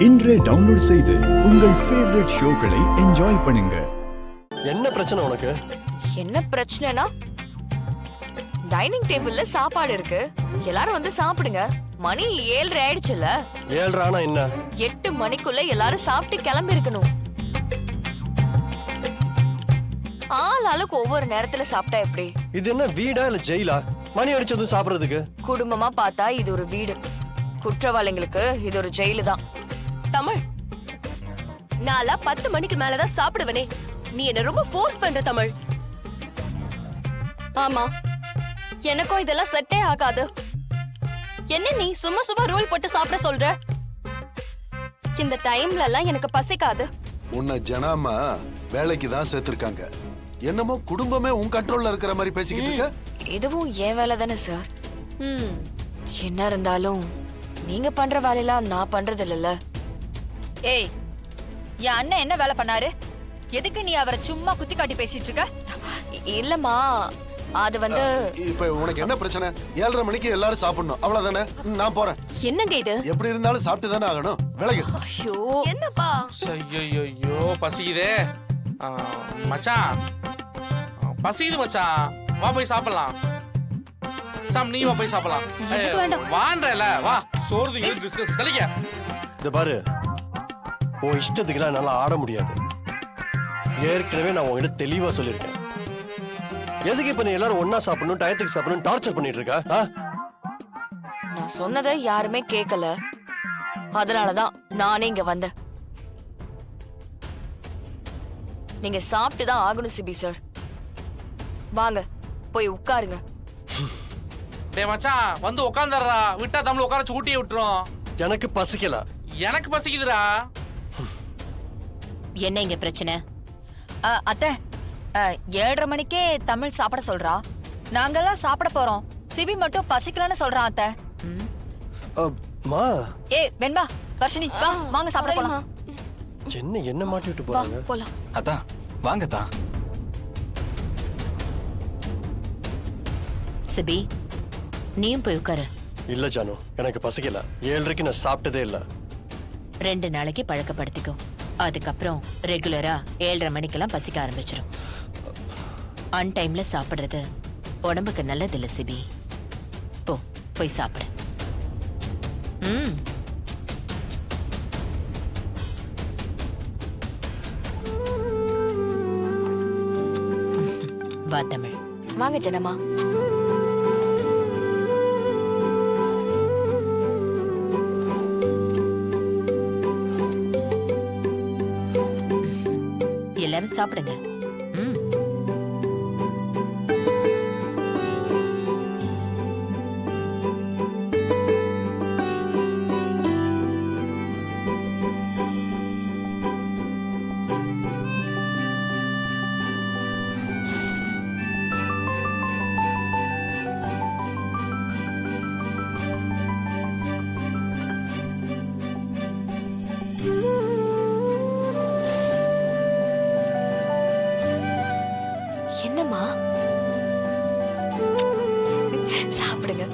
இன்றே டவுன்லோட் செய்து உங்கள் ஃபேவரட் ஷோக்களை என்ஜாய் பண்ணுங்க. என்ன பிரச்சனை உனக்கு? என்ன பிரச்சனைனா, டைனிங் டேபிள்ல சாப்பாடு இருக்கு, எல்லாரும் வந்து சாப்பிடுங்க. மணி 7:30 ஆயிடுச்சுல. 7:30 ஆனா என்ன? 8 மணிக்குள்ள எல்லாரும் சாப்பிட்டு கிளம்பி இருக்கணும். ஆளுக்கு ஒவ்வொரு நேரத்துல சாப்பிட்டா எப்படி? இது என்ன வீடா இல்ல ஜெயிலா? மணி அடிச்சதும் சாப்பிடுறதுக்கு? குடும்பமா பார்த்தா இது ஒரு வீடு, குற்றவாளிகளுக்கு இது ஒரு ஜெயிலு தான். தமிழ், நாளா 10 மணிக்கு மேலதான் சாப்பிடுவனே. நீ என்ன ரொம்ப ஃபோர்ஸ் பண்ற தமிழ். ஆமா, எனக்கும் இதெல்லாம் செட்டே ஆகாது. என்ன நீ சும்மா சும்மா ரூல் போட்டு சாப்பிட சொல்ற? இந்த டைம்ல எல்லாம் எனக்கு பசிக்காது. உன்னை ஜனாமா வேலைக்கு தான் சேர்த்திருக்காங்க. என்னமோ குடும்பமே உன் கண்ட்ரோல்ல இருக்கிற மாதிரி பேசிக்கிட்டு இருக்க. இதுவும் ஏன் வேலை தானே சார். என்ன இருந்தாலும் நீங்க பண்ற வேலையெல்லாம் நான் பண்றது இல்லல்ல. ஏய், என் அண்ணன் என்ன வேலை பண்ணாரு? எதுக்கு நீ அவரை சும்மா குத்தி காட்டி பேசிட்டு இருக்க? இல்லம்மா, அது வந்து இப்ப உனக்கு என்ன பிரச்சனை? 7:30 மணிக்கு எல்லாரும் சாப்பிடணும், அவ்வளவுதானே? நான் போறேன். என்னங்க இது? எப்படி இருந்தாலும் சாப்பிட்டு தானே ஆகணும். விலகு. ஐயோ என்னப்பா? ஐயோ பசிக்குதே. மச்சான் பசிக்குது மச்சான், வா போய் சாப்பிடலாம். சாம் நீ வா போய் சாப்பிடலாம். வான்றல வா, சோறு டிஸ்கஸ் தெளிக்க. இந்த பாரு, உன் இஷ்டத்துக்குலாம் என்னால ஆட முடியாது. ஏற்கனவே நான் உங்ககிட்ட தெளிவா சொல்லியிருக்கேன். எதுக்கு இப்ப நீ எல்லாரும் ஒன்னா சாப்பிடணும், டயத்துக்கு சாப்பிடணும் டார்ச்சர் பண்ணிட்டு இருக்கா? நான் சொன்னதை யாருமே கேட்கல, அதனாலதான் நானே இங்க வந்தேன். நீங்க சாப்பிட்டு தான் ஆகணும் சிபி சார். வாங்க போய் உட்காருங்க. டேய் மச்சான், வந்து உட்கார்ந்தறா. விட்டா தமிழ் உட்கார ஊட்டியே விட்டுரும். எனக்கு பசிக்கல. எனக்கு பசிக்குதுடா. என்ன இங்க பிரச்சனை? அத்தை, 7:30 மணிக்கே தமிழ் சாப்பிட சொல்றா. நாங்கெல்லாம் சாப்பிட போறோம். சிபி மட்டும் பசிக்கலன்னு சொல்றான் அத்தை. மா, ஏய் வெண்பா, வர்ஷினி வா, வாங்க சாப்பிட போலாம். என்ன மாட்டி விட்டு போறாங்க? போலாம். அதான் வாங்கத்தா. சிபி, நீயும் போய் உட்காரு. இல்ல ஜானு, எனக்கு பசிக்கல. 7:30க்கு நான் சாப்பிட்டதே இல்ல. 2 நாளைக்கு பழக்கப்படுத்திக்கோ. அதுக்கப்புறம் ரெகுலரா 7:30 மணிக்கெல்லாம் பசிக்க ஆரம்பிச்சிடும். அன் டைம்ல சாப்பிடுறது உடம்புக்கு நல்லது இல்ல சிபி. போய் சாப்பிடு. வா தமிழ். வாங்க ஜனமா. எல்லாரும் சாப்பிடுங்க. என்னம்மா, சாப்பிடுங்க.